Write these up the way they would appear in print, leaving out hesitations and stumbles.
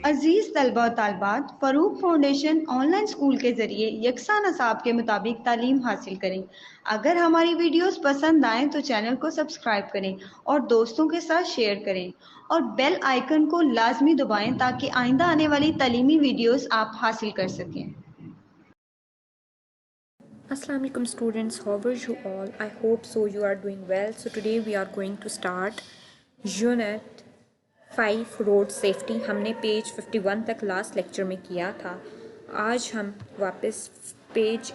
अजीज तलबा और तालबात, Farooq foundation online school के ज़रिए यकसा नसाब के मुताबिक तालीम हासिल करें। अगर हमारी वीडियोस पसंद आएँ तो चैनल को सब्सक्राइब करें और दोस्तों के साथ शेयर करें और बेल आइकन को लाजमी दबाएं ताकि आइंदा आने वाली तालीमी वीडियोस आप हासिल कर सकें। Assalamu alaikum students, how are you all? I hope so you are doing well. So today we are going to start unit 5 road safety. हमने पेज 51 तक लास्ट लेक्चर में किया था। आज हम वापस पेज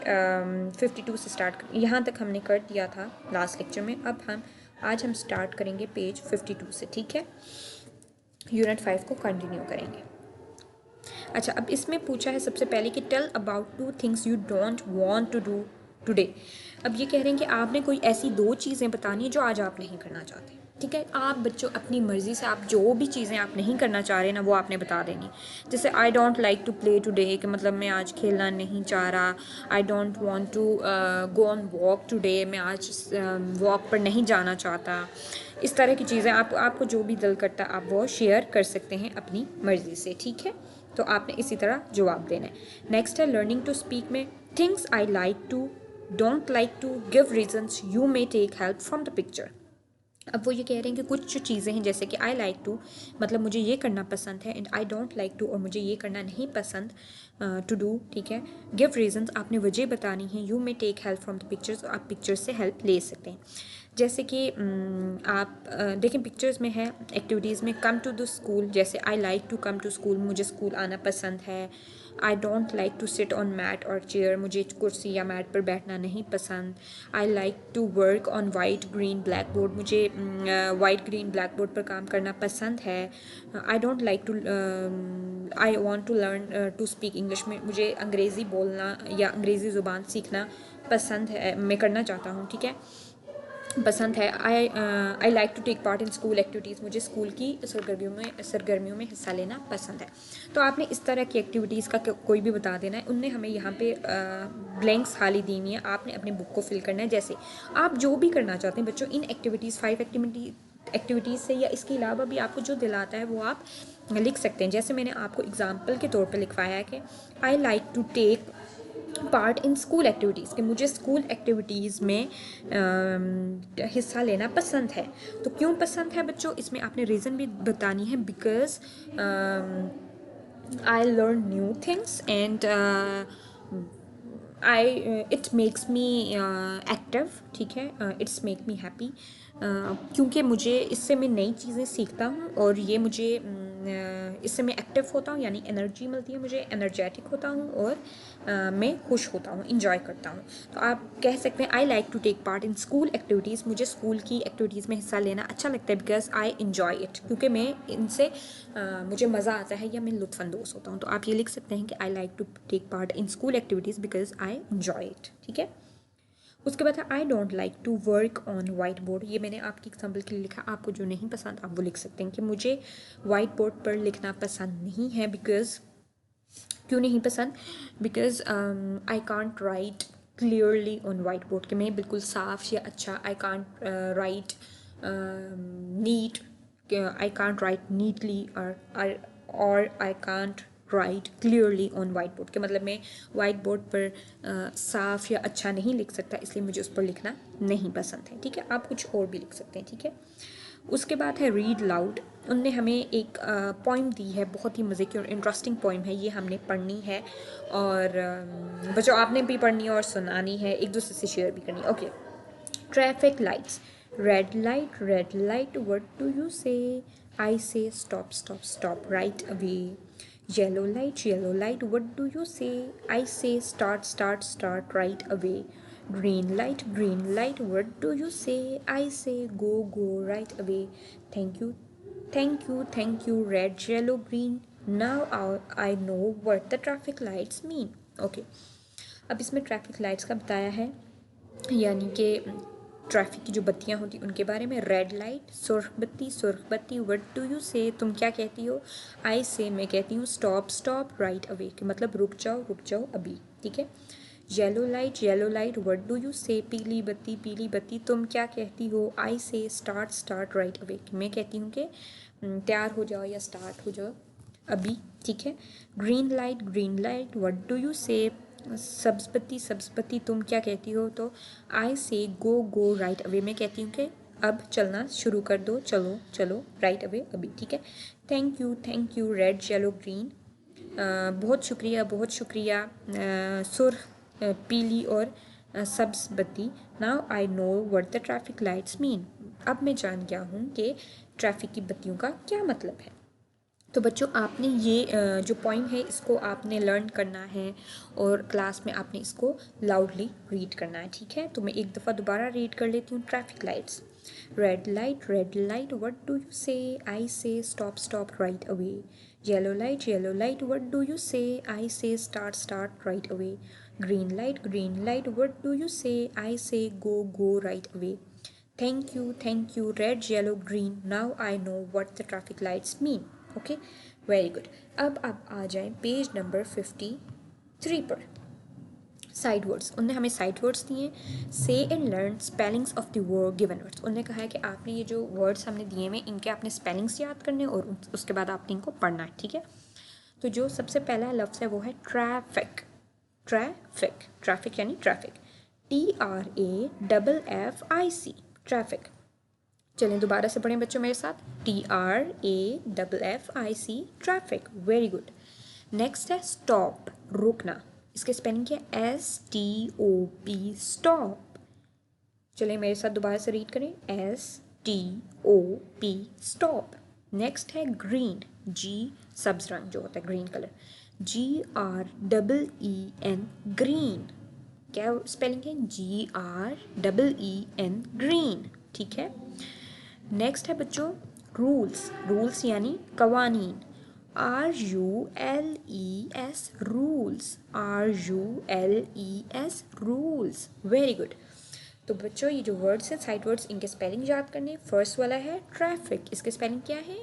52 से स्टार्ट, यहाँ तक हमने कर दिया था लास्ट लेक्चर में। अब आज हम स्टार्ट करेंगे पेज 52 से, ठीक है। यूनिट 5 को कंटिन्यू करेंगे। अच्छा, अब इसमें पूछा है सबसे पहले कि tell about 2 things you don't want to do today. अब ये कह रहे हैं कि आपने कोई ऐसी 2 चीज़ें बतानी है जो आज आप नहीं करना चाहते, ठीक है। आप बच्चों अपनी मर्ज़ी से आप जो भी चीज़ें आप नहीं करना चाह रहे ना वो आपने बता देनी। जैसे I don't like to play today, कि मतलब मैं आज खेलना नहीं चाह रहा। I don't want to go on walk today, मैं आज वॉक पर नहीं जाना चाहता। इस तरह की चीज़ें आपको जो भी दिल करता आप वो शेयर कर सकते हैं अपनी मर्ज़ी से, ठीक है। तो आपने इसी तरह जवाब देना है। नेक्स्ट है लर्निंग टू स्पीक में things I like to, don't like to, give reasons, you may take help from the picture. अब वो ये कह रहे हैं कि कुछ चीज़ें हैं जैसे कि आई लाइक टू, मतलब मुझे ये करना पसंद है, and I don't like to, और मुझे ये करना नहीं पसंद टू डू, ठीक है। गिव रीजंस, आपने वजह बतानी है। You may take help from the pictures, आप पिक्चर्स से हेल्प ले सकते हैं। जैसे कि आप देखें पिक्चर्स में है एक्टिविटीज़ में कम टू द स्कूल, जैसे I like to come to school, मुझे स्कूल आना पसंद है। I don't like to sit on mat और चेयर, मुझे कुर्सी या मैट पर बैठना नहीं पसंद। I like to work on white green black board, मुझे वाइट ग्रीन ब्लैक बोर्ड पर काम करना पसंद है। I don't like to, I want to learn to speak English, में मुझे अंग्रेज़ी बोलना या अंग्रेज़ी ज़ुबान सीखना पसंद है, मैं करना चाहता हूँ, ठीक है, पसंद है। I like to take part in school activities, मुझे स्कूल की सरगर्मियों में हिस्सा लेना पसंद है। तो आपने इस तरह की एक्टिविटीज़ का कोई भी बता देना है। उनने हमें यहाँ पे ब्लैंक्स खाली दी हुई है, आपने अपने बुक को फिल करना है। जैसे आप जो भी करना चाहते हैं बच्चों इन एक्टिविटीज़ 5 एक्टिविटीज़ से, या इसके अलावा भी आपको जो दिलाता है वो आप लिख सकते हैं। जैसे मैंने आपको एग्जाम्पल के तौर पर लिखवाया है कि I like to take part in school activities, कि मुझे स्कूल एक्टिविटीज़ में हिस्सा लेना पसंद है। तो क्यों पसंद है बच्चों, इसमें आपने रीज़न भी बतानी है। Because I learn new things and it makes me active, ठीक है, इट्स मेक मी हैप्पी, क्योंकि मुझे इससे मैं नई चीज़ें सीखता हूँ और ये मुझे इससे मैं एक्टिव होता हूँ, यानी एनर्जी मिलती है, मुझे एनर्जेटिक होता हूँ और मैं खुश होता हूँ, इंजॉय करता हूँ। तो आप कह सकते हैं I like to take part in school activities, मुझे स्कूल की एक्टिविटीज़ में हिस्सा लेना अच्छा लगता है। बिकॉज आई इन्जॉय इट, क्योंकि मैं इनसे मुझे मज़ा आता है या मैं लुत्फ़अंदोज़ होता हूँ। तो आप ये लिख सकते हैं कि I like to take part in school activities because I enjoy it, ठीक है। उसके बाद है I don't like to work on white board, ये मैंने आपकी एग्जाम्पल के लिए लिखा। आपको जो नहीं पसंद आप वो लिख सकते हैं कि मुझे वाइट बोर्ड पर लिखना पसंद नहीं है। बिकॉज क्यों नहीं पसंद, because I can't write clearly on white board, कि मैं बिल्कुल साफ या अच्छा, I can't write neat, I can't write neatly, और I can't write clearly on white board, के मतलब मैं वाइट बोर्ड पर साफ या अच्छा नहीं लिख सकता, इसलिए मुझे उस पर लिखना नहीं पसंद है, ठीक है। आप कुछ और भी लिख सकते हैं, ठीक है। उसके बाद है रीड लाउड, उनने हमें एक पोइम दी है, बहुत ही मज़े की और इंटरेस्टिंग पोइम है, ये हमने पढ़नी है और बच्चों आपने भी पढ़नी है और सुनानी है, एक दूसरे से शेयर भी करनी है। Okay, traffic lights, red light what do you से, आई से stop stop stop right away. Yellow light what do you से, आई से start start start right away. Green light, what do you say? I say go, go right away. Thank you, red, yellow, green. Now I know what the traffic lights mean. Okay. अब इसमें traffic lights का बताया है, यानी कि traffic की जो बत्तियाँ होती उनके बारे में। रेड लाइट सुर्ख बत्ती, व्हाट डू यू से, तुम क्या कहती हो। आई से, मैं कहती हूँ स्टॉप राइट अवे, कि मतलब रुक जाओ अभी, ठीक है। Yellow light what do you से, पीली बत्ती, तुम क्या कहती हो। आई से स्टार्ट राइट अवे, मैं कहती हूँ कि तैयार हो जाओ या स्टार्ट हो जाओ अभी, ठीक है। Green light, what do you से? सब्ज़ बत्ती तुम क्या कहती हो? तो आई से गो राइट अवे, मैं कहती हूँ कि अब चलना शुरू कर दो, चलो चलो राइट अवे अभी, ठीक है। Thank you read yellow green, बहुत शुक्रिया सुर पीली और सब्ज़ बत्ती। Now I know what the traffic lights mean, अब मैं जान गया हूँ कि ट्रैफिक की बत्तियों का क्या मतलब है। तो बच्चों आपने ये जो पॉइंट है इसको आपने लर्न करना है और क्लास में आपने इसको लाउडली रीड करना है, ठीक है। तो मैं एक दफ़ा दोबारा रीड कर लेती हूँ। Traffic lights, red light what do you से? आई से stop right away. Yellow light what do you से? आई से start right away. Green light what do you से? आई से go right away. Thank you read yellow green, now I know what the traffic lights mean. Okay, very good. अब आ जाएं page number 53 पर। Side words, उन्होंने हमें side words दिए। से and learn spellings of the word given words, उन्होंने कहा है कि आपने ये जो वर्ड्स हमने दिए हुए इनके आपने स्पेलिंग्स याद करने और उसके बाद आपने इनको पढ़ना है, ठीक है। तो जो सबसे पहला लफ्ज़ है वो है ट्रैफिक। ट्रैफिक यानी ट्रैफिक, TRAFFIC, ट्रैफिक। चलें दोबारा से पढ़ें बच्चों मेरे साथ, TRAFFIC, traffic, very good. Next है स्टॉप, रुकना, इसके स्पेलिंग क्या है? STOP, stop. चलें मेरे साथ दोबारा से रीड करें, STOP, स्टॉप। नेक्स्ट है ग्रीन, G सब्ज रंग जो होता है ग्रीन कलर, GREEN, ग्रीन। क्या स्पेलिंग है? GREEN, ग्रीन, ठीक है। नेक्स्ट है बच्चों रूल्स यानी कवानीन, RULES, रूल्स, वेरी गुड। तो बच्चों ये जो वर्ड्स हैं साइड वर्ड्स इनके स्पेलिंग याद करने। फर्स्ट वाला है ट्रैफिक, इसके स्पेलिंग क्या है?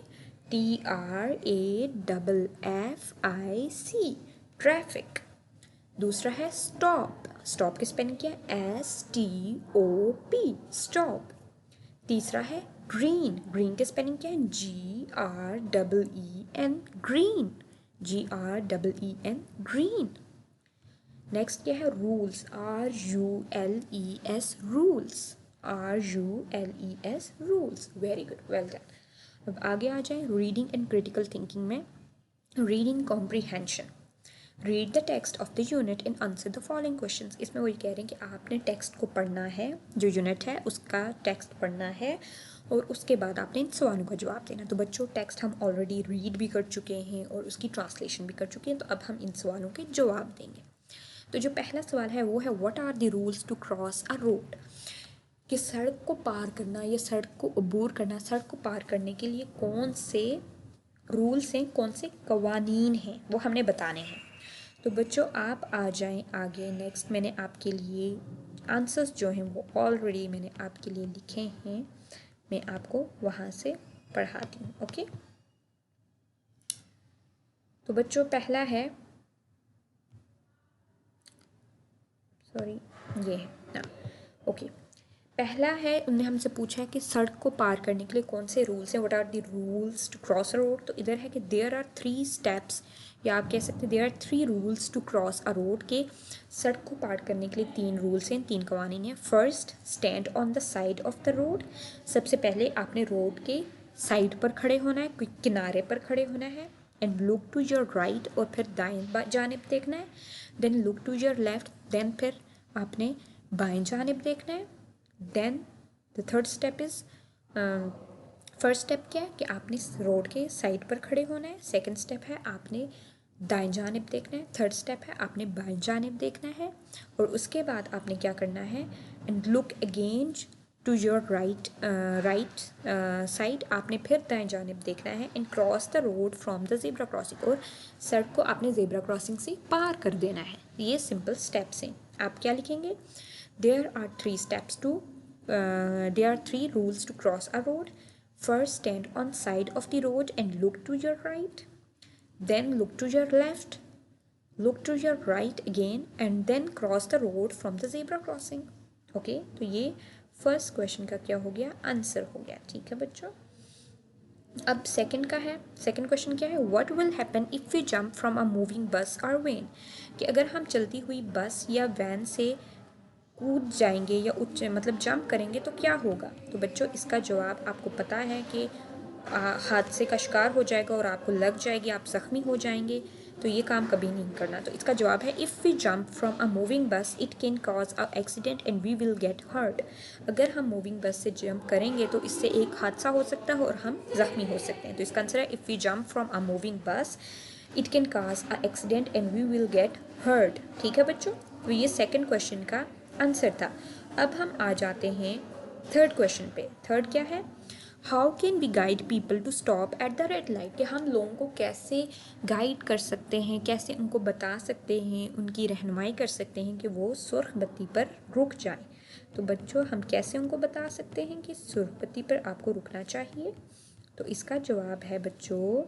TRAFFIC, traffic. दूसरा है स्टॉप की स्पेलिंग क्या है? STOP, stop. तीसरा है ग्रीन के स्पेलिंग क्या है? GREEN, green. नेक्स्ट क्या है? Rules, rules, very good, well done. अब आगे आ जाए रीडिंग एंड क्रिटिकल थिंकिंग में। Reading comprehension, read the text of the unit and answer the following questions. इसमें वही कह रहे हैं कि आपने टेक्स्ट को पढ़ना है, जो यूनिट है उसका टेक्स्ट पढ़ना है और उसके बाद आपने इन सवालों का जवाब देना। तो बच्चों टेक्स्ट हम ऑलरेडी रीड भी कर चुके हैं और उसकी ट्रांसलेशन भी कर चुके हैं, तो अब हम इन सवालों के जवाब देंगे। तो जो पहला सवाल है वो है what are the rules to cross a road, कि सड़क को पार करना या सड़क को अबूर करना, सड़क को पार करने के लिए कौन से रूल्स हैं, कौन से कवानीन हैं, वो हमने बताने हैं। तो बच्चों आप आ जाएं आगे। नेक्स्ट मैंने आपके लिए आंसर्स जो हैं वो ऑलरेडी मैंने आपके लिए लिखे हैं, मैं आपको वहाँ से पढ़ाती हूँ, ओके। तो बच्चों पहला है, सॉरी ये है ना, ओके। पहला है उन्होंने हमसे पूछा है कि सड़क को पार करने के लिए कौन से रूल्स हैं, what are the rules to cross a road. तो इधर है कि देयर आर 3 स्टेप्स, या आप कह सकते हैं there are 3 rules to cross a road, के सड़क को पार करने के लिए 3 रूल्स हैं, 3 कवानीन हैं। First, stand on the side of the road, सबसे पहले आपने रोड के साइड पर खड़े होना है, किनारे पर खड़े होना है। And look to your right, और फिर दाएं जानिब देखना है। Then look to your left, then फिर आपने बाएं जानिब देखना है। Then the third step is, first step क्या है कि आपने रोड के साइड पर खड़े होना है। सेकंड स्टेप है आपने दाएं जानिब देखना है। थर्ड स्टेप है आपने बाएं जानिब देखना है। और उसके बाद आपने क्या करना है, and look again to your right side, आपने फिर दाएं जानिब देखना है। And cross the road from the zebra crossing, और सड़क को आपने ज़ेब्रा क्रॉसिंग से पार कर देना है। ये सिंपल स्टेप्स हैं। आप क्या लिखेंगे? There are 3 steps to, there are 3 rules to cross a road. First, stand on side of the road and look to your right. Then look to your left. Look to your right again and then cross the road from the zebra crossing. Okay, तो ये first question का क्या हो गया? Answer हो गया, ठीक है बच्चों। अब सेकंड का है, सेकंड क्वेश्चन क्या है, what will happen if we jump from a moving bus और वैन, कि अगर हम चलती हुई बस या वैन से कूद जाएंगे या उच्च मतलब जंप करेंगे तो क्या होगा। तो बच्चों इसका जवाब आपको पता है कि हादसे का शिकार हो जाएगा और आपको लग जाएगी, आप ज़ख्मी हो जाएंगे, तो ये काम कभी नहीं करना। तो इसका जवाब है if we jump from a moving bus it can cause a accident and we will get hurt. अगर हम मूविंग बस से जंप करेंगे तो इससे एक हादसा हो सकता है और हम ज़ख्मी हो सकते हैं। तो इसका आंसर है if we jump from a moving bus it can cause a accident and we will get hurt. ठीक है बच्चों, तो ये सेकेंड क्वेश्चन का आंसर था। अब हम आ जाते हैं थर्ड क्वेश्चन पे। थर्ड क्या है, how can we guide people to stop at the red light, कि हम लोगों को कैसे गाइड कर सकते हैं, कैसे उनको बता सकते हैं, उनकी रहनुमाई कर सकते हैं कि वो सुर्ख बत्ती पर रुक जाएं। तो बच्चों हम कैसे उनको बता सकते हैं कि सुर्ख बत्ती पर आपको रुकना चाहिए। तो इसका जवाब है बच्चों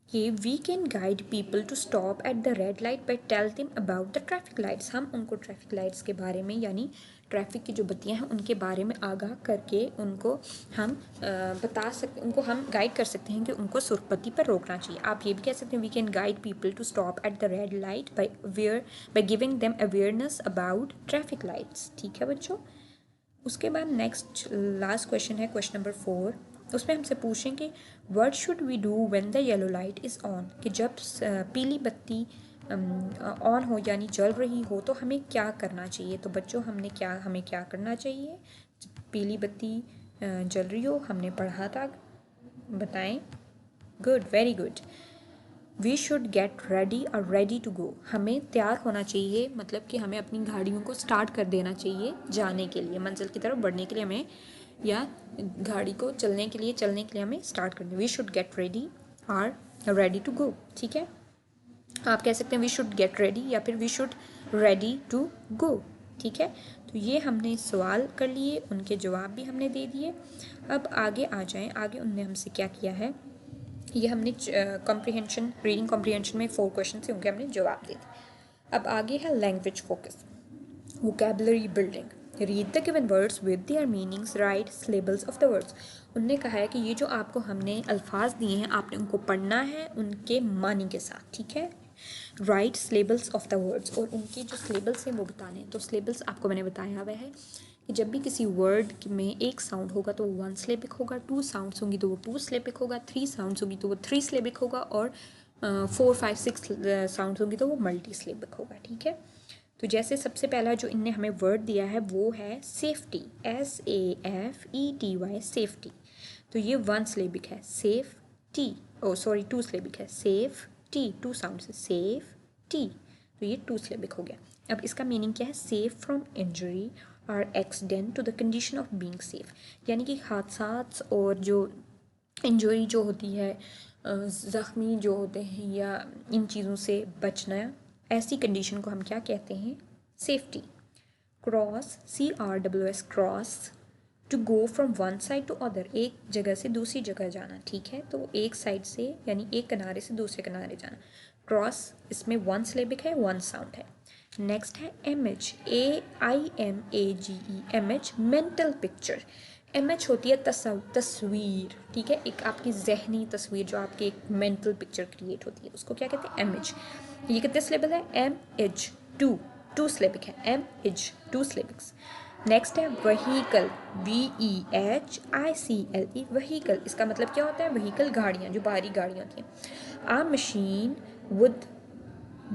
कि we can guide people to stop at the red light by tell them about the traffic lights. हम उनको ट्रैफिक लाइट्स के बारे में यानी ट्रैफिक की जो बत्तियां हैं उनके बारे में आगाह करके उनको हम बता सकते, उनको हम गाइड कर सकते हैं कि उनको सुर्ख बत्ती पर रोकना चाहिए। आप ये भी कह सकते हैं we can guide people to stop at the red light by giving them awareness about traffic lights. ठीक है बच्चों, उसके बाद नेक्स्ट लास्ट क्वेश्चन है क्वेश्चन नंबर 4। उसमें हमसे पूछेंगे what should we do when the yellow light is on, कि जब पीली बत्ती ऑन हो यानी जल रही हो तो हमें क्या करना चाहिए। तो बच्चों हमें क्या करना चाहिए जब पीली बत्ती जल रही हो, हमने पढ़ा था, बताएं। Good, very good. We should get ready और रेडी टू गो, हमें तैयार होना चाहिए, मतलब कि हमें अपनी गाड़ियों को स्टार्ट कर देना चाहिए जाने के लिए, मंजिल की तरफ बढ़ने के लिए हमें, या गाड़ी को चलने के लिए हमें स्टार्ट करना। वी शुड गेट रेडी और रेडी टू गो। ठीक है, आप कह सकते हैं वी शुड गेट रेडी या फिर we should ready to go. ठीक है, तो ये हमने सवाल कर लिए, उनके जवाब भी हमने दे दिए। अब आगे आ जाएं, आगे उनने हमसे क्या किया है, ये हमने कॉम्प्रिहेंशन, रीडिंग कॉम्प्रिहेंशन में 4 क्वेश्चन थे, उनके हमने जवाब दे दिए। अब आगे है language focus, vocabulary building, read the given words with their meanings, right syllables of the words. उनने कहा है कि ये जो आपको हमने अल्फाज दिए हैं आपने उनको पढ़ना है उनके मानी के साथ। ठीक है, right syllables of the words, और उनके जो सिलेबल्स हैं वो बताने हैं। तो सिलेबल्स आपको मैंने बताया हुआ है कि जब भी किसी वर्ड में एक साउंड होगा तो वो 1 सिलेबिक होगा, 2 साउंड्स होंगी तो वो 2 सिलेबिक होगा, 3 साउंड्स होगी तो वो 3 सिलेबिक होगा, और 4, 5, 6 साउंड्स होंगी तो वो मल्टी सिलेबिक होगा। ठीक है, तो जैसे सबसे पहला जो इनने हमें वर्ड दिया है वो है सेफ्टी, SAFETY, सेफ्टी। तो ये 1 सिलेबिक है, सेफ टी, ओ सॉरी 2 सिलेबिक है, सेफ टी, 2 साउंड से सेफ टी, तो ये 2 सिलेबिक हो गया। अब इसका मीनिंग क्या है, सेफ फ्रॉम इंजरी और accident to the condition of being safe, यानी कि हादसात और जो इंजरी जो होती है, ज़ख्मी जो होते हैं, या इन चीज़ों से बचना, ऐसी कंडीशन को हम क्या कहते हैं, safety. Cross, CROSS, cross, to go from one side to other, एक जगह से दूसरी जगह जाना। ठीक है, तो एक साइड से यानी एक किनारे से दूसरे किनारे जाना, क्रॉस, इसमें 1 सिलेबिक है, 1 साउंड है। नेक्स्ट है image, AIMAGE, image, mental picture. Image होती है तस्वीर। ठीक है, एक आपकी जहनी तस्वीर जो आपकी एक मेंटल पिक्चर क्रिएट होती है उसको क्या कहते हैं, इमेज। ये कितने सिलेबल है, MH 2 सिलेबिक है, MH 2 सिलेबिक्स। नेक्स्ट है व्हीकल, VEHICLE, व्हीकल, इसका मतलब क्या होता है, व्हीकल गाड़ियाँ, जो बाहरी गाड़ियाँ होती हैं। A machine with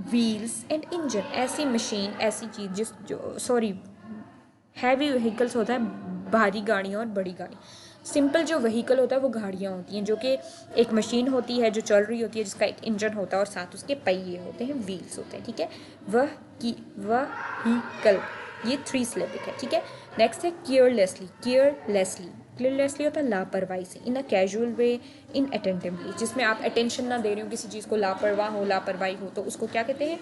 wheels and engine, ऐसी मशीन, ऐसी चीज़ जिस जो सॉरी हैवी व्हीकल्स होता है भारी गाड़ियाँ और बड़ी गाड़ी। सिंपल जो व्हीकल होता है वो गाड़ियाँ होती हैं जो कि एक मशीन होती है जो चल रही होती है, जिसका एक इंजन होता है और साथ उसके पहिए होते हैं, व्हील्स होते हैं। ठीक है, व्हीकल, ये 3 सिलेबिक है। ठीक है, नेक्स्ट है केयरलेसली, केयरलेसली होता है लापरवाही से, इन a casual way, in attentively, जिसमें आप अटेंशन ना दे रहे हो किसी चीज़ को, लापरवाही हो तो उसको क्या कहते हैं,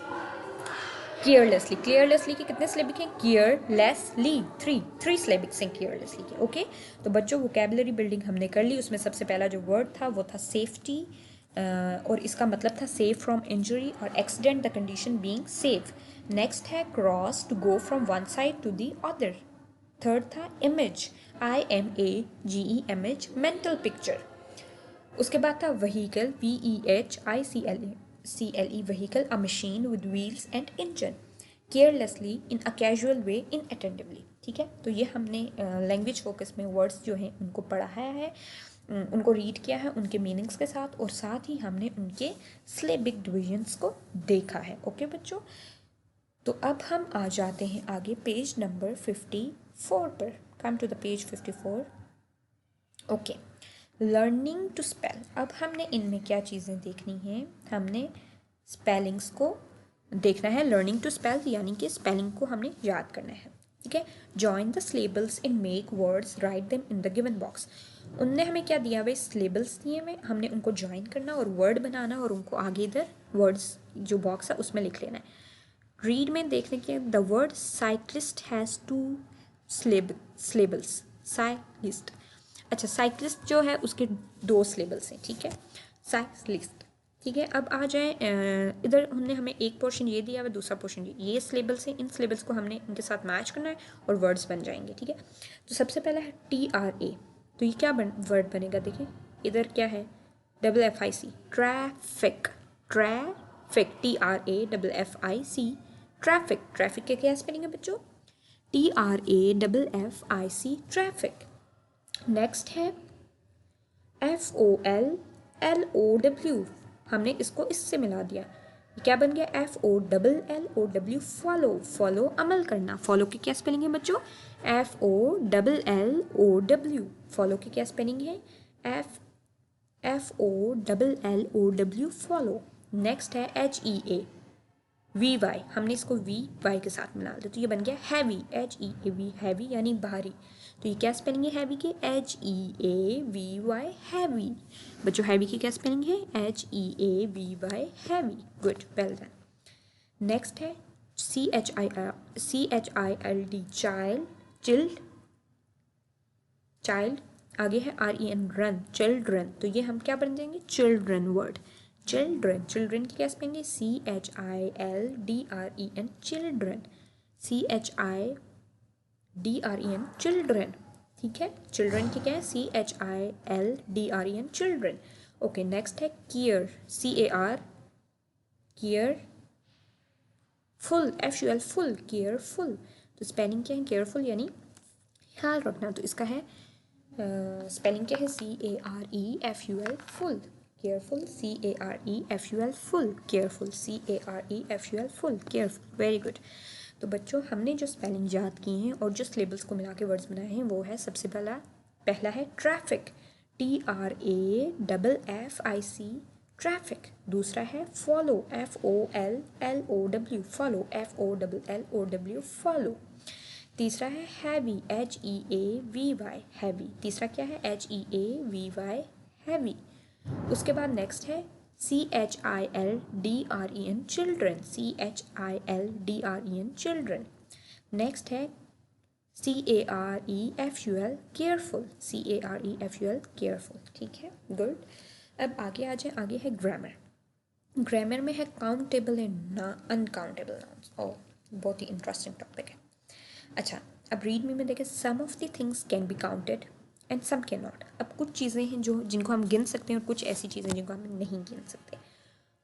केयरलेसली। केयरलेसली के कितने सिलेबिक हैं, केयरलेसली 3 सिलेबिक्स हैं केयरलेसली के। ओके, तो बच्चों वोकेबलरी बिल्डिंग हमने कर ली, उसमें सबसे पहला जो वर्ड था वो था सेफ्टी, और इसका मतलब था सेफ फ्रॉम इंजरी और accident, the condition being safe. Next है cross, to go from one side to the other. Third था इमेज, IMAGE, मेंटल पिक्चर। उसके बाद था vehicle, VEHICLE, vehicle, a machine with wheels and engine, carelessly, in a casual way, inattentively. ठीक है, तो ये हमने लैंग्वेज फोकस में वर्ड्स जो हैं उनको पढ़ाया है, उनको रीड किया है उनके मीनिंग्स के साथ, और साथ ही हमने उनके सिलेबिक डिविजन्स को देखा है। ओके बच्चों, तो अब हम आ जाते हैं आगे पेज नंबर 54 पर। Come to the page 54। Okay, learning to spell. अब हमने इनमें क्या चीज़ें देखनी हैं, हमने स्पेलिंग्स को देखना है। लर्निंग टू स्पेल यानी कि स्पेलिंग को हमने याद करना है। ठीक है, join the syllables in make words, write them in the given box. उनने हमें क्या दिया हुआ, सिलेबल्स दिए हुए, हमने उनको ज्वाइन करना और वर्ड बनाना और उनको आगे इधर वर्ड्स जो बॉक्स है उसमें लिख लेना है। रीड में देखने के the word cyclist has 2 syllables. Cyclist, अच्छा साइक्लिस्ट जो है उसके 2 सिलेबल्स हैं। ठीक है, साइक्लिस्ट। ठीक है, अब आ जाए इधर हमने हमें एक पोर्शन ये दिया हुआ, दूसरा पोर्शन ये सिलेबल्स हैं। इन सिलेबल्स को हमने इनके साथ मैच करना है और वर्ड्स बन जाएंगे। ठीक है, तो सबसे पहला है TRA। तो ये क्या वर्ड बनेगा, देखिए इधर क्या है, FFIC, traffic. Traffic, TRAFFIC, traffic. Traffic के क्या स्पेलिंग है बच्चों, TRAFFIC, ट्रैफिक। नेक्स्ट है FOLLOW, हमने इसको इससे मिला दिया, क्या बन गया, FOLLOW, फॉलो। फॉलो अमल करना। फॉलो की क्या स्पेलिंग है बच्चों, FOLLOW। फॉलो की क्या स्पेलिंग है, FOLLOW, फॉलो। नेक्स्ट है HEAVY, हमने इसको VY के साथ मिला दिया तो ये बन गया हैवी, HEAV, हैवी यानी भारी। तो ये क्या स्पेलिंग है हैवी की, HEAVY, हैवी। बच्चों हैवी की क्या स्पेलिंग है, HEAVY, heavy. Good, well done. Next है CHILD, चाइल्ड, चिल्ड, चाइल्ड। आगे है REN, रन, चिल्ड्रन। तो ये हम क्या बन जाएंगे, चिल्ड्रन वर्ड। चिल्ड्रन, चिल्ड्रन की क्या स्पेलिंग है, CHILDREN, चिल्ड्रन, CHIDREN, चिल्ड्रन। ठीक है, चिल्ड्रन की क्या है, CHILDREN, चिल्ड्रन। ओके, नेक्स्ट है care, CAR, care, full, FUL, full, careful. तो स्पेलिंग क्या है, केयरफुल यानी ख्याल रखना। तो इसका है स्पेलिंग क्या है, CAREFUL, full, careful, CAREFUL, full, careful, CAREFUL, full, careful. Very good. तो बच्चों हमने जो स्पेलिंग याद की हैं और जो सिलेबल्स को मिला के वर्ड्स बनाए हैं वो है, सबसे पहला है ट्रैफिक, TRAFFIC, ट्रैफिक। दूसरा है follow, FOLLOW, follow, FOLLOW, follow. तीसरा है हैवी, HEAVY, हैवी। तीसरा क्या है, HEAVY, हैवी। उसके बाद नेक्स्ट है CHILDREN, children, CHILDREN, children. Next है CAREFUL, केयरफुल, CAREFUL, केयरफुल। ठीक है, गुड। अब आगे आ जाए, आगे है ग्रामर। ग्रामर में है काउंटेबल एंड अनकाउंटेबल नाउन्स। ओह, बहुत ही इंटरेस्टिंग टॉपिक है। अच्छा, अब रीड में देखें, some of the things can be counted and some can not. अब कुछ चीज़ें हैं जो जिनको हम गिन सकते हैं और कुछ ऐसी चीज़ें जिनको हम नहीं गिन सकते।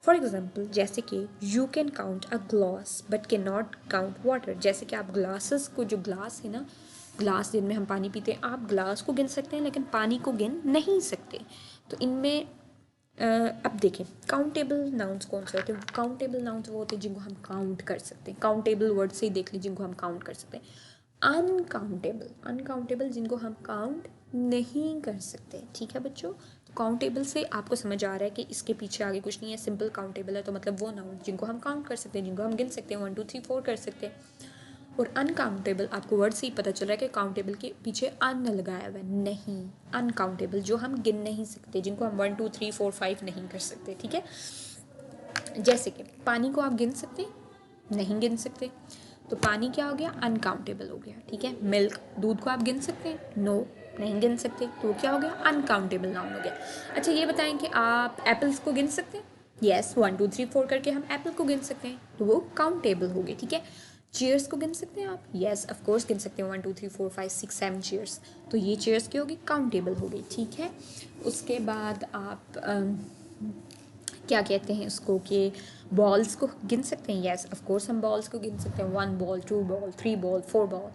फॉर एग्जाम्पल, जैसे कि you can count a glass but can not count water. जैसे कि आप ग्लासेस को, जो ग्लास है ना, ग्लास जिनमें हम पानी पीते हैं, आप ग्लास को गिन सकते हैं लेकिन पानी को गिन नहीं सकते। तो इनमें अब देखें काउंटेबल नाउन्स कौन से होते हैं। काउंटेबल नाउन्स वो होते हैं जिनको हम काउंट कर सकते हैं। काउंटेबल वर्ड से ही देख लीजिए, जिनको हम काउंट कर सकते हैं। अनकाउंटेबल जिनको हम काउंट नहीं कर सकते। ठीक है बच्चों, तो काउंटेबल से आपको समझ आ रहा है कि इसके पीछे आगे कुछ नहीं है, सिंपल काउंटेबल है तो मतलब वो नाउन जिनको हम काउंट कर सकते हैं, जिनको हम गिन सकते हैं, 1 2 3 4 कर सकते हैं। और अनकाउंटेबल आपको वर्ड से ही पता चल रहा है कि काउंटेबल के पीछे अन लगाया हुआ है, नहीं, अनकाउंटेबल जो हम गिन नहीं सकते, जिनको हम 1 2 3 4 5 नहीं कर सकते। ठीक है, जैसे कि पानी को आप गिन सकते, नहीं गिन सकते, तो पानी क्या हो गया, अनकाउंटेबल हो गया। ठीक है, मिल्क, दूध को आप गिन सकते हैं, नो, नहीं गिन सकते, तो क्या हो गया, अनकाउंटेबल नाउन हो गया। अच्छा ये बताएं कि आप एप्पल्स को गिन सकते हैं, यस, 1 2 3 4 करके हम एप्पल को गिन सकते हैं, तो वो काउंटेबल हो गए। ठीक है, चेयर्स को गिन सकते हैं आप? यस ऑफ कोर्स गिन सकते हैं, 1 2 3 4 5 6 7 चेयर्स। तो ये चेयर्स की होगी, काउंटेबल हो गई, ठीक है। उसके बाद आप क्या कहते हैं उसको कि बॉल्स को गिन सकते हैं? यस ऑफ कोर्स हम बॉल्स को गिन सकते हैं, 1 बॉल 2 बॉल 3 बॉल 4 बॉल।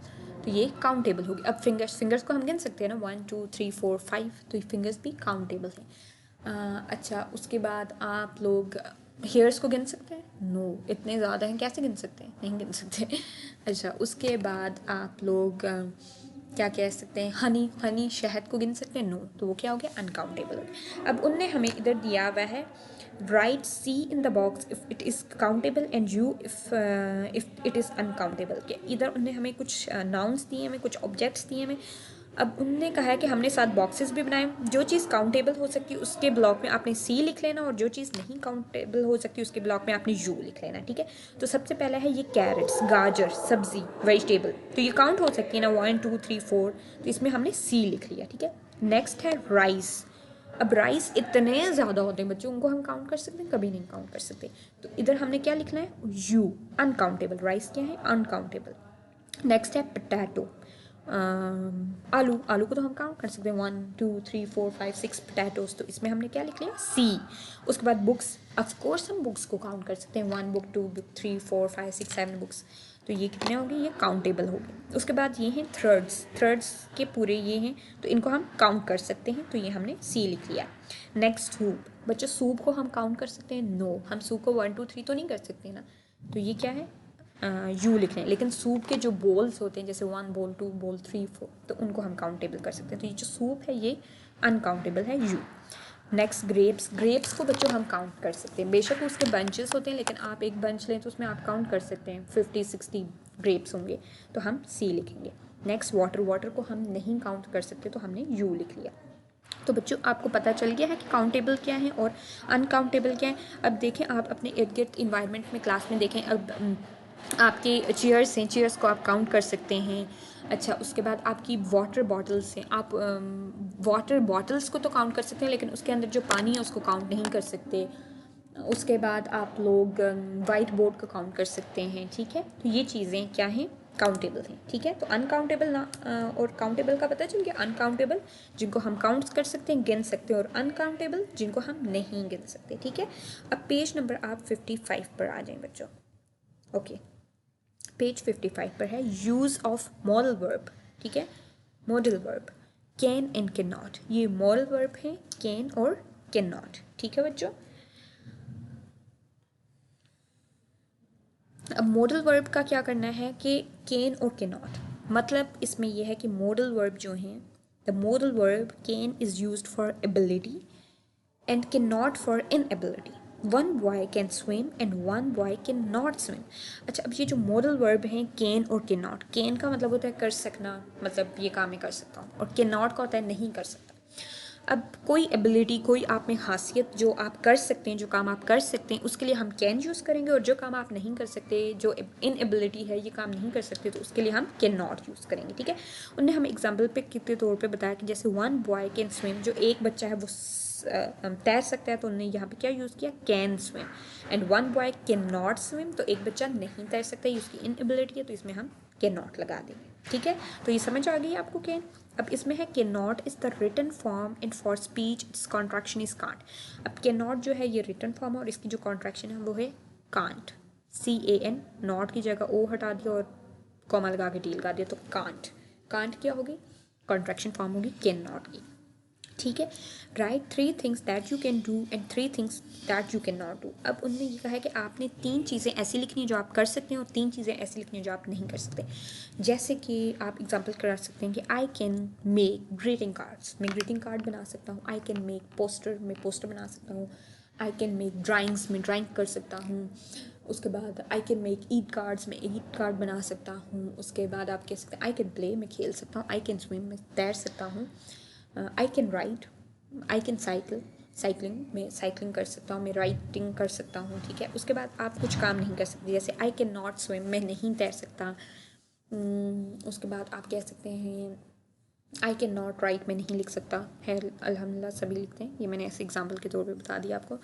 तो ये काउंटेबल होगी। अब फिंगर्स को हम गिन सकते हैं ना, 1 2 3 4 5, तो ये फिंगर्स भी काउंटेबल हैं। अच्छा, उसके बाद आप लोग हेयर्स को गिन सकते हैं? नो, इतने ज़्यादा हैं, कैसे गिन सकते हैं? नहीं गिन सकते। अच्छा, उसके बाद आप लोग क्या कह सकते हैं, हनी शहद को गिन सकते हैं? नो, तो वो क्या हो गया, अनकाउंटेबल हो गया। अब उनने हमें इधर दिया हुआ है, write C in the box if it is countable and U if it is uncountable. के इधर उनने हमें कुछ नाउन्स दिए हमें, कुछ ऑब्जेक्ट्स दिए हमें। अब उनने कहा है कि हमने 7 बॉक्सेस भी बनाए, जो चीज़ काउंटेबल हो सकती है उसके ब्लॉक में आपने सी लिख लेना, और जो चीज़ नहीं काउंटेबल हो सकती उसके ब्लॉक में आपने यू लिख लेना, ठीक है। तो सबसे पहला है ये कैरेट्स, गाजर, सब्जी, वेजिटेबल, तो ये काउंट हो सकती है ना, 1 2 3 4, तो इसमें हमने सी लिख लिया, ठीक है। नेक्स्ट है राइस। अब राइस इतने ज़्यादा होते हैं बच्चों, उनको हम काउंट कर सकते हैं? कभी नहीं काउंट कर सकते। तो इधर हमने क्या लिखना है, यू, अनकाउंटेबल। राइस क्या है, अनकाउंटेबल। नेक्स्ट है पोटैटो, आलू को तो हम काउंट कर सकते हैं, 1 2 3 4 5 6 पोटैटोज, तो इसमें हमने क्या लिख लिया, सी। उसके बाद बुक्स, ऑफ कोर्स हम बुक्स को काउंट कर सकते हैं, 1 बुक 2 बुक 3 4 5 6 7 बुक्स, तो ये कितने हो गए, ये काउंटेबल हो गए। उसके बाद ये हैं थर्ड्स के पूरे ये हैं, तो इनको हम काउंट कर सकते हैं, तो ये हमने सी लिख लिया। नेक्स्ट सूप, बच्चों सूप को हम काउंट कर सकते हैं? नो, हम सूप को 1 2 3 तो नहीं कर सकते ना, तो ये क्या है, यू लिख लें। लेकिन सूप के जो बोल्स होते हैं, जैसे 1 बोल 2 बोल 3 4, तो उनको हम काउंटेबल कर सकते हैं, तो ये जो सूप है ये अनकाउंटेबल है, यू। नेक्स्ट ग्रेप्स को बच्चों हम काउंट कर सकते हैं, बेशक उसके बंचेस होते हैं, लेकिन आप एक बंच लें तो उसमें आप काउंट कर सकते हैं, 50 60 ग्रेप्स होंगे, तो हम सी लिखेंगे। नेक्स्ट वाटर को हम नहीं काउंट कर सकते, तो हमने यू लिख लिया। तो बच्चों आपको पता चल गया है कि काउंटेबल क्या है और अनकाउंटेबल क्या है। अब देखें, आप अपने इर्द गिर्द इन्वायरमेंट में क्लास में देखें, अब आपके चेयर्स हैं, चेयर्स को आप काउंट कर सकते हैं। अच्छा, उसके बाद आपकी वाटर बॉटल्स हैं, आप वाटर बॉटल्स को तो काउंट कर सकते हैं, लेकिन उसके अंदर जो पानी है उसको काउंट नहीं कर सकते। उसके बाद आप लोग वाइट बोर्ड को काउंट कर सकते हैं, ठीक है। तो ये चीज़ें क्या हैं, काउंटेबल हैं, ठीक है। तो अनकाउंटेबल ना और काउंटेबल का पता चल गया। अनकाउंटेबल जिनको हम काउंट कर सकते हैं, गिन सकते हैं, और अनकाउंटेबल जिनको हम नहीं गिन सकते, ठीक है। अब पेज नंबर आप 55 पर आ जाएं बच्चों। ओके, पेज 55 पर है यूज़ ऑफ मॉडल वर्ब, ठीक है। Modal verb can and can not, ये मॉडल वर्ब है, कैन और कैन नॉट, ठीक है बच्चों। अब मॉडल वर्ब का क्या करना है कि कैन और कैन नॉट, मतलब इसमें यह है कि मॉडल वर्ब जो हैं, the modal verb can is used for ability and cannot for inability. One boy can swim and one boy cannot swim. अच्छा, अब ये जो मॉडल वर्ब हैं can और cannot, can का मतलब होता है कर सकना, मतलब ये काम मैं कर सकता हूँ, और cannot का होता है नहीं कर सकता। अब कोई एबिलिटी, कोई आप में खासियत जो आप कर सकते हैं, जो काम आप कर सकते हैं, उसके लिए हम कैन यूज़ करेंगे, और जो काम आप नहीं कर सकते, जो इन एबिलिटी है, ये काम नहीं कर सकते, तो उसके लिए हम कैन नॉट यूज़ करेंगे, ठीक है। उन्होंने हमें एग्जाम्पल पे के तौर पे बताया कि जैसे 1 बॉय कैन स्विम, जो एक बच्चा है वो तैर सकता है, तो उन्होंने यहाँ पे क्या यूज़ किया, can swim. And 1 boy can not swim, तो एक बच्चा नहीं तैर सकता, ये उसकी इन एबिलिटी है, तो इसमें हम कैन नॉट लगा देंगे, ठीक है। तो ये समझ आ गई आपको कैन। अब इसमें है can not is the written form and for speech it's contraction is can't. अब कैन नॉट जो है ये रिटन फॉर्म है, और इसकी जो कॉन्ट्रैक्शन है वो है कांट, CAN, नॉट की जगह ओ हटा दिया और कॉमा लगा के टी लगा दिया, तो कांट। कांट क्या होगी, कॉन्ट्रैक्शन फॉर्म होगी कैन नॉट की, ठीक है। Right 3 things that you can do and 3 things that you can not do. अब उन्होंने ये कहा है कि आपने 3 चीज़ें ऐसी लिखनी है जो आप कर सकते हैं, और 3 चीज़ें ऐसी लिखनी है जो आप नहीं कर सकते। जैसे कि आप एग्जांपल कर सकते हैं कि I can make greeting cards, मैं ग्रीटिंग कार्ड बना सकता हूँ। आई कैन मेक पोस्टर, मैं पोस्टर बना सकता हूँ। आई कैन मेक ड्राइंग्स, मैं ड्राइंग कर सकता हूँ। उसके बाद I can make eat cards, मैं ईट कार्ड बना सकता हूँ। उसके बाद आप कह सकते हैं आई कैन प्ले, मैं खेल सकता हूँ। आई कैन स्विम, मैं तैर सकता हूँ। I can write, I can cycling, मैं साइकिलिंग कर सकता हूँ, मैं राइटिंग कर सकता हूँ, ठीक है। उसके बाद आप कुछ काम नहीं कर सकते, जैसे आई कैन नॉट स्विम, मैं नहीं तैर सकता। उसके बाद आप कह सकते हैं आई कैन नॉट राइट, मैं नहीं लिख सकता है। अल्हम्दुलिल्लाह सभी लिखते हैं, ये मैंने ऐसे एग्जाम्पल के तौर पे बता दिया आपको।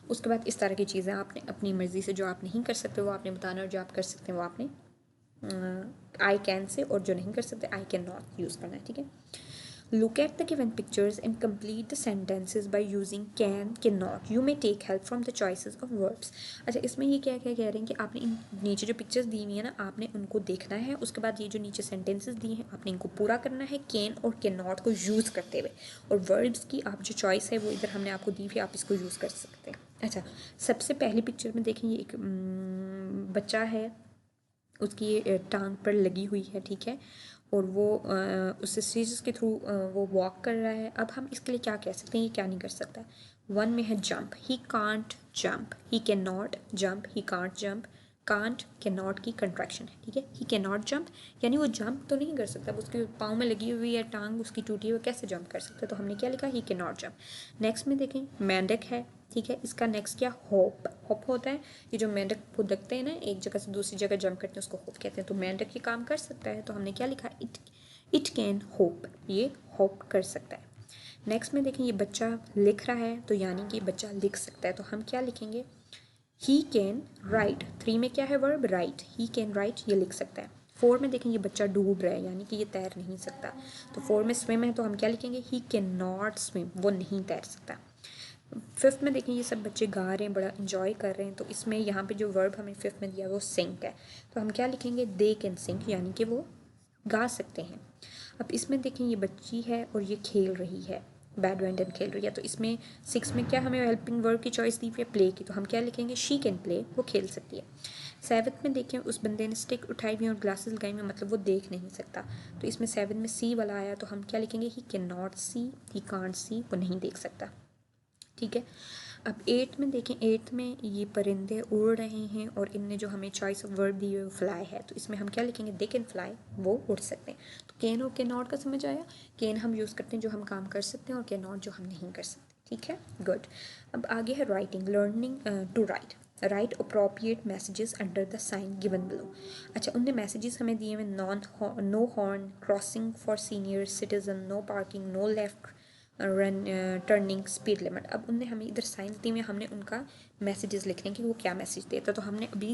उसके बाद इस तरह की चीज़ें आपने अपनी मर्ज़ी से, जो आप नहीं कर सकते वो आपने बताना, और जो आप कर सकते हैं वो आपने आई कैन से, और जो नहीं कर सकते आई कैन नॉट यूज़ करना है, ठीक है। Look at the given pictures and complete the sentences by using can, cannot. You may take help from the choices of verbs. अच्छा, इसमें ये क्या क्या कह रहे हैं कि आपने इन नीचे जो पिक्चर्स दी हुई है ना, आपने उनको देखना है, उसके बाद ये जो नीचे सेंटेंसेस दिए हैं आपने इनको पूरा करना है कैन और कैन नॉट को यूज़ करते हुए, और वर्ब्स की आप जो चॉइस है वो इधर हमने आपको दी हुई, आप इसको यूज़ कर सकते हैं। अच्छा, सबसे पहली पिक्चर में देखें, ये एक बच्चा है, उसकी टांग पर लगी हुई है, ठीक है, और वो उस स्टेजेस के थ्रू वो वॉक कर रहा है। अब हम इसके लिए क्या कह सकते हैं, ये क्या नहीं कर सकता। वन में है jump, he can't jump, he can not jump, he can't jump, can't can not की कंट्रैक्शन है, ठीक है। ही कैन नॉट जंप यानी वो जंप तो नहीं कर सकता, उसके पाँव में लगी हुई है टांग, उसकी टूटी है, वो कैसे जंप कर सकता है, तो हमने क्या लिखा, ही कैन नॉट जंप। नेक्स्ट में देखें, मेंढक है, ठीक है, इसका नेक्स्ट क्या, होप। होप होता है ये जो मेंढक फुदकते हैं ना, एक जगह से दूसरी जगह जंप करते हैं, उसको होप कहते हैं। तो मेंढक ये काम कर सकता है, तो हमने क्या लिखा, इट कैन होप, ये होप कर सकता है। नेक्स्ट में देखें, ये बच्चा लिख रहा है, तो यानी कि बच्चा लिख सकता है, तो हम क्या लिखेंगे, ही कैन राइट। 3 में क्या है, verb right, he can write, ये लिख सकता है। 4 में देखें, ये बच्चा डूब रहा है, यानी कि ये तैर नहीं सकता, तो 4 में स्विम है, तो हम क्या लिखेंगे, ही कैन नॉट स्विम, वो नहीं तैर सकता। 5th में देखें, ये सब बच्चे गा रहे हैं, बड़ा इंजॉय कर रहे हैं, तो इसमें यहाँ पे जो वर्ब हमें 5th में दिया है वो सिंग है, तो हम क्या लिखेंगे, दे कैन सिंग, यानी कि वो गा सकते हैं। अब इसमें देखें, ये बच्ची है और ये खेल रही है, बैडमिंटन खेल रही है, तो इसमें 6 में क्या हमें हेल्पिंग वर्ब की चॉइस दी हुई है, प्ले की, तो हम क्या लिखेंगे, शी कैन प्ले, वो खेल सकती है। 7th में देखें, उस बंदे ने स्टिक उठाई हुई और ग्लासेस लगाई हुई, मतलब वो देख नहीं सकता, तो इसमें 7 में सी वाला आया, तो हम क्या लिखेंगे, he can not see, he can't see, वो नहीं देख सकता, ठीक है। अब 8th में देखें, 8th में ये परिंदे उड़ रहे हैं और इनने जो हमें चॉइस ऑफ वर्ब दी हुई है वो फ्लाई है, तो इसमें हम क्या लिखेंगे, दे कैन फ्लाई, वो उड़ सकते हैं। तो कैन और कैन नॉट का समझ आया, कैन हम यूज़ करते हैं जो हम काम कर सकते हैं, और कैन नॉट जो हम नहीं कर सकते, ठीक है, गुड। अब आगे है writing, learning to write. Write appropriate messages under the sign given below. अच्छा, उनने मैसेजेस हमें दिए हुए, no horn, crossing for senior citizen, no parking, no left run, turning, speed limit. अब उनने हमें इधर साइन दी में हमने उनका मैसेजेस लिखने कि वो क्या मैसेज देता, तो हमने अभी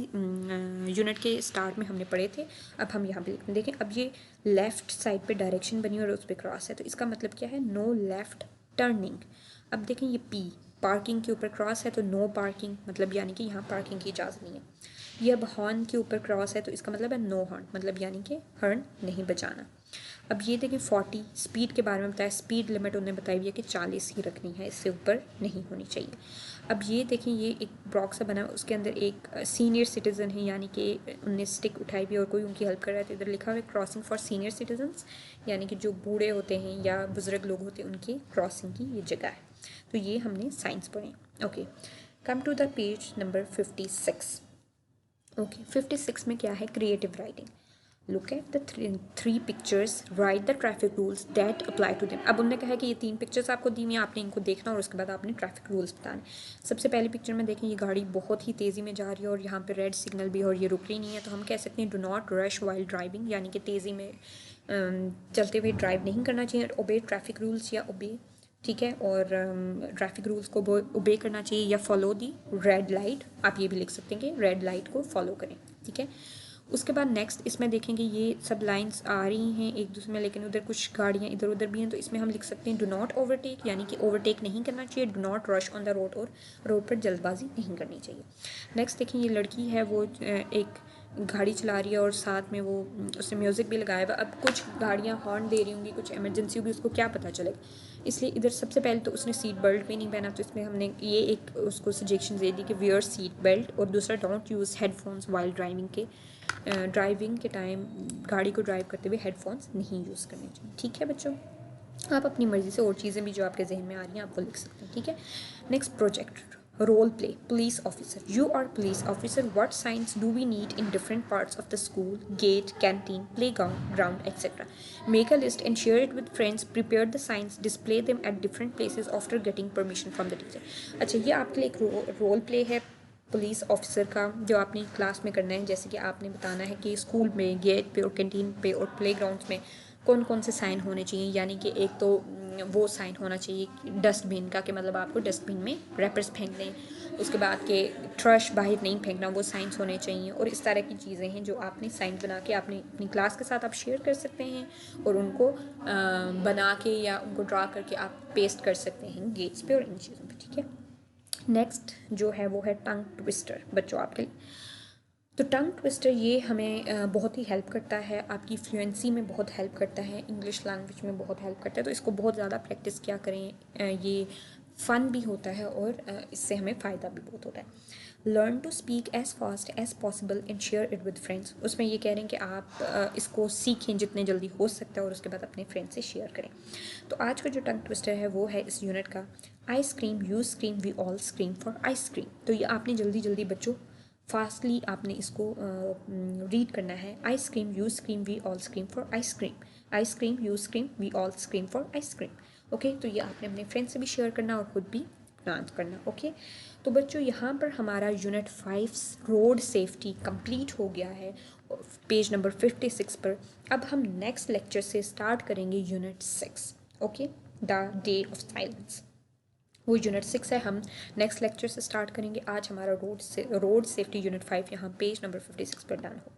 यूनिट के स्टार्ट में हमने पढ़े थे, अब हम यहाँ पे लिखते हैं। देखें, अब ये लेफ़्ट साइड पे डायरेक्शन बनी और उस पर क्रॉस है, तो इसका मतलब क्या है, नो लेफ़्ट टर्निंग। अब देखें, ये पी पार्किंग के ऊपर क्रॉस है, तो नो पार्किंग, मतलब यानी कि यहाँ पार्किंग की इजाज़त नहीं है। ये अब हॉर्न के ऊपर क्रॉस है, तो इसका मतलब है नो हॉर्न, मतलब यानी कि हॉर्न नहीं बजाना। अब ये देखें, 40 स्पीड के बारे में बताया, स्पीड लिमिट उन्होंने बताई हुई है कि 40 ही रखनी है, इससे ऊपर नहीं होनी चाहिए। अब ये देखें, ये एक बॉक्स सा बना है, उसके अंदर एक सीनियर सिटीज़न है, यानी कि उनने स्टिक उठाई हुई और कोई उनकी हेल्प कर रहा है, तो इधर लिखा हुआ है क्रॉसिंग फॉर सीनियर सिटीजन्स, यानी कि जो बूढ़े होते हैं या बुज़ुर्ग लोग होते हैं उनकी क्रॉसिंग की ये जगह है। तो ये हमने साइंस पढ़े। Okay, come to the page number 56। Okay, 56 में क्या है, creative writing. Look at the three pictures, write the traffic rules that apply to them. अब उन्होंने कहा है कि ये 3 पिक्चर्स आपको दी हुई हैं, आपने इनको देखना और उसके बाद आपने ट्रैफिक रूल्स बताने। सबसे पहली पिक्चर में देखें, ये गाड़ी बहुत ही तेज़ी में जा रही है और यहाँ पे रेड सिग्नल भी, और ये रुक रही नहीं है, तो हम कह सकते हैं do not rush while driving, यानी कि तेज़ी में चलते हुए ड्राइव नहीं करना चाहिए, ओबे ट्रैफिक रूल्स या ओबे, ठीक है, और ट्रैफिक रूल्स को ओबे करना चाहिए, या फॉलो दी रेड लाइट, आप ये भी लिख सकते हैं कि रेड लाइट को फॉलो करें, ठीक है। उसके बाद नेक्स्ट इसमें देखेंगे, ये सब लाइंस आ रही हैं एक दूसरे में, लेकिन उधर कुछ गाड़ियाँ इधर उधर भी हैं, तो इसमें हम लिख सकते हैं डू नॉट ओवरटेक, यानी कि ओवरटेक नहीं करना चाहिए, do not rush on the road, और रोड पर जल्दबाजी नहीं करनी चाहिए। नेक्स्ट देखें, ये लड़की है, वो एक गाड़ी चला रही है और साथ में वो उसने म्यूज़िक भी लगाया हुआ। अब कुछ गाड़ियाँ हॉर्न दे रही होंगी, कुछ इमरजेंसी होगी, उसको क्या पता चलेगा, इसलिए इधर सबसे पहले तो उसने सीट बेल्ट भी नहीं पहना, तो इसमें हमने ये एक उसको सजेशन दे दी कि वेयर सीट बेल्ट, और दूसरा don't use headphones while driving के टाइम, गाड़ी को ड्राइव करते हुए हेडफोन्स नहीं यूज़ करने चाहिए, ठीक है बच्चों। आप अपनी मर्ज़ी से और चीज़ें भी जो आपके जहन में आ रही हैं आप वो लिख सकते हैं, ठीक है। Next project, role play, police officer, you are police officer, what signs do we need in different parts of the school, gate, canteen, playground etcetera, make a list and share it with friends, prepare the signs, display them at different places after getting permission from the teacher. अच्छा, ये आपके लिए एक role play है police officer का, जो आपने class में करना है। जैसे कि आपने बताना है कि स्कूल में गेट पे और कैंटीन पे और प्ले ग्राउंड्स में कौन कौन से साइन होने चाहिए, यानी कि एक तो वो साइन होना चाहिए डस्टबिन का, कि मतलब आपको डस्टबिन में रैपर्स फेंक दें, उसके बाद के ट्रश बाहर नहीं फेंकना, वो साइंस होने चाहिए। और इस तरह की चीज़ें हैं जो आपने साइंस बना के आपने अपनी क्लास के साथ आप शेयर कर सकते हैं, और उनको बना के या उनको ड्रा करके आप पेस्ट कर सकते हैं गेट्स पे और इन चीज़ों पे, ठीक है। नेक्स्ट जो है वो है टंग ट्विस्टर बच्चों आपके लिए। तो टंग ट्विस्टर ये हमें बहुत ही हेल्प करता है, आपकी फ्लुएंसी में बहुत हेल्प करता है, इंग्लिश लैंग्वेज में बहुत हेल्प करता है। तो इसको बहुत ज़्यादा प्रैक्टिस किया करें, ये फ़न भी होता है और इससे हमें फ़ायदा भी बहुत होता है। Learn to speak as fast as possible and share it with friends. उसमें ये कह रहे हैं कि आप इसको सीखें जितने जल्दी हो सकता है और उसके बाद अपने फ्रेंड्स से शेयर करें। तो आज का जो टंग ट्विस्टर है वो है इस यूनिट का, ice cream you scream we all scream for ice cream. तो ये आपने जल्दी जल्दी बच्चों फास्टली आपने इसको रीड करना है। Ice cream you scream we all scream for ice cream, ice cream you scream we all scream for ice cream. Okay, तो ये आपने अपने फ्रेंड से भी शेयर करना और खुद भी प्लान करना। ओके, तो बच्चों यहाँ पर हमारा यूनिट 5 रोड सेफ्टी कंप्लीट हो गया है पेज नंबर 56 पर। अब हम नेक्स्ट लेक्चर से स्टार्ट करेंगे unit 6, okay, the day of silence. वो यूनिट 6 है, हम नेक्स्ट लेक्चर से स्टार्ट करेंगे। आज हमारा रोड सेफ्टी यूनिट 5 यहाँ पेज नंबर 56 पर डन हो।